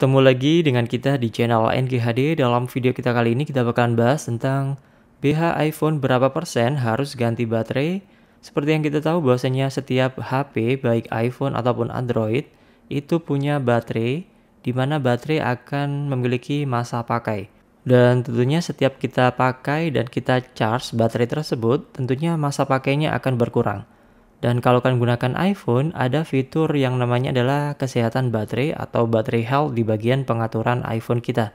Ketemu lagi dengan kita di channel NGHD. Dalam video kita kali ini kita bakalan bahas tentang BH iPhone berapa persen harus ganti baterai. Seperti yang kita tahu bahwasanya setiap HP baik iPhone ataupun Android itu punya baterai, di mana baterai akan memiliki masa pakai. Dan tentunya setiap kita pakai dan kita charge baterai tersebut, tentunya masa pakainya akan berkurang. Dan kalau kalian gunakan iPhone, ada fitur yang namanya adalah kesehatan baterai atau battery health di bagian pengaturan iPhone kita.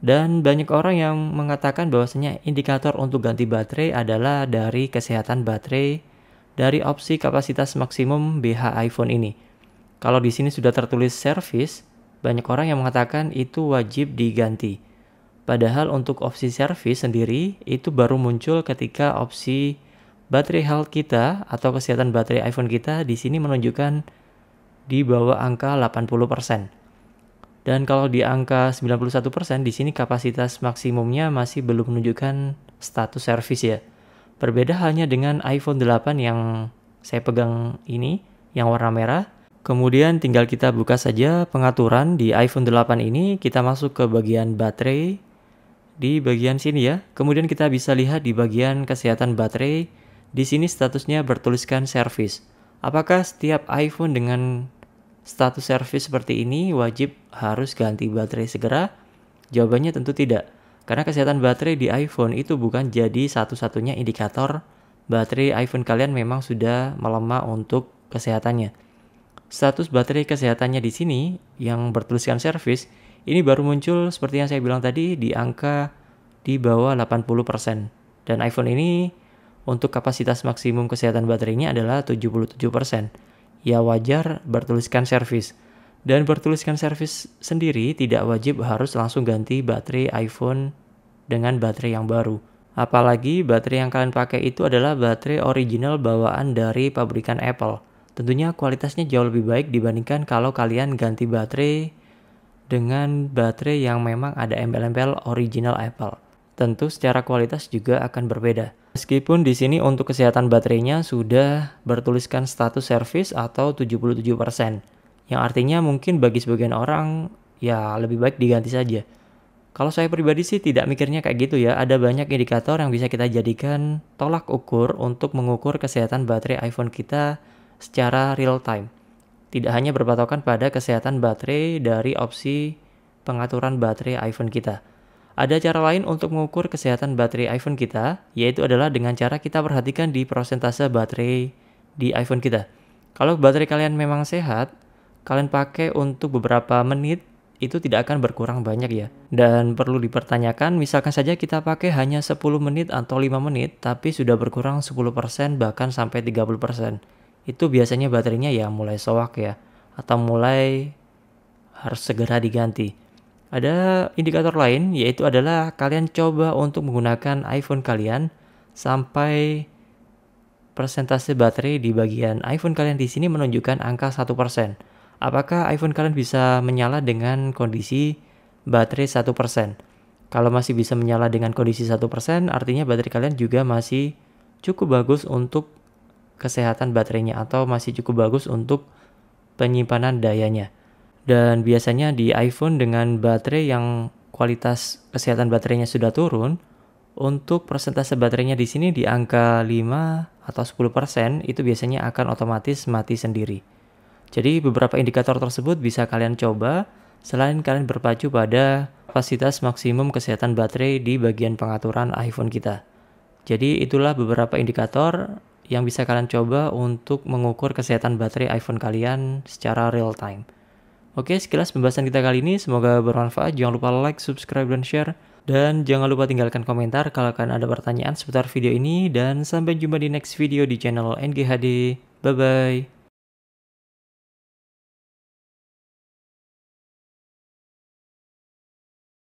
Dan banyak orang yang mengatakan bahwasanya indikator untuk ganti baterai adalah dari kesehatan baterai dari opsi kapasitas maksimum BH iPhone ini. Kalau di sini sudah tertulis service, banyak orang yang mengatakan itu wajib diganti. Padahal untuk opsi service sendiri itu baru muncul ketika opsi baterai health kita atau kesehatan baterai iPhone kita di sini menunjukkan di bawah angka 80%. Dan kalau di angka 91% di sini kapasitas maksimumnya masih belum menunjukkan status service ya. Berbeda halnya dengan iPhone 8 yang saya pegang ini yang warna merah. Kemudian tinggal kita buka saja pengaturan di iPhone 8 ini, kita masuk ke bagian baterai di bagian sini ya. Kemudian kita bisa lihat di bagian kesehatan baterai. Di sini statusnya bertuliskan service. Apakah setiap iPhone dengan status service seperti ini wajib harus ganti baterai segera? Jawabannya tentu tidak. Karena kesehatan baterai di iPhone itu bukan jadi satu-satunya indikator baterai iPhone kalian memang sudah melemah untuk kesehatannya. Status baterai kesehatannya di sini yang bertuliskan service ini baru muncul seperti yang saya bilang tadi di angka di bawah 80%. Dan iPhone ini untuk kapasitas maksimum kesehatan baterainya adalah 77%. Ya wajar bertuliskan service. Dan bertuliskan service sendiri tidak wajib harus langsung ganti baterai iPhone dengan baterai yang baru. Apalagi baterai yang kalian pakai itu adalah baterai original bawaan dari pabrikan Apple. Tentunya kualitasnya jauh lebih baik dibandingkan kalau kalian ganti baterai dengan baterai yang memang ada embel-embel original Apple. Tentu secara kualitas juga akan berbeda. Meskipun di sini untuk kesehatan baterainya sudah bertuliskan status service atau 77%. Yang artinya mungkin bagi sebagian orang ya lebih baik diganti saja. Kalau saya pribadi sih tidak mikirnya kayak gitu ya. Ada banyak indikator yang bisa kita jadikan tolak ukur untuk mengukur kesehatan baterai iPhone kita secara real time. Tidak hanya berpatokan pada kesehatan baterai dari opsi pengaturan baterai iPhone kita. Ada cara lain untuk mengukur kesehatan baterai iPhone kita, yaitu adalah dengan cara kita perhatikan di persentase baterai di iPhone kita. Kalau baterai kalian memang sehat, kalian pakai untuk beberapa menit, itu tidak akan berkurang banyak ya. Dan perlu dipertanyakan, misalkan saja kita pakai hanya 10 menit atau 5 menit, tapi sudah berkurang 10% bahkan sampai 30%. Itu biasanya baterainya ya mulai soak ya, atau mulai harus segera diganti. Ada indikator lain, yaitu adalah kalian coba untuk menggunakan iPhone kalian sampai persentase baterai di bagian iPhone kalian di sini menunjukkan angka 1%. Apakah iPhone kalian bisa menyala dengan kondisi baterai 1%? Kalau masih bisa menyala dengan kondisi 1%, artinya baterai kalian juga masih cukup bagus untuk kesehatan baterainya atau masih cukup bagus untuk penyimpanan dayanya. Dan biasanya di iPhone dengan baterai yang kualitas kesehatan baterainya sudah turun, untuk persentase baterainya di sini di angka 5 atau 10% itu biasanya akan otomatis mati sendiri. Jadi beberapa indikator tersebut bisa kalian coba selain kalian berpacu pada kapasitas maksimum kesehatan baterai di bagian pengaturan iPhone kita. Jadi itulah beberapa indikator yang bisa kalian coba untuk mengukur kesehatan baterai iPhone kalian secara real time. Oke, sekilas pembahasan kita kali ini. Semoga bermanfaat. Jangan lupa like, subscribe, dan share. Dan jangan lupa tinggalkan komentar kalau kalian ada pertanyaan seputar video ini. Dan sampai jumpa di next video di channel NGHD. Bye-bye.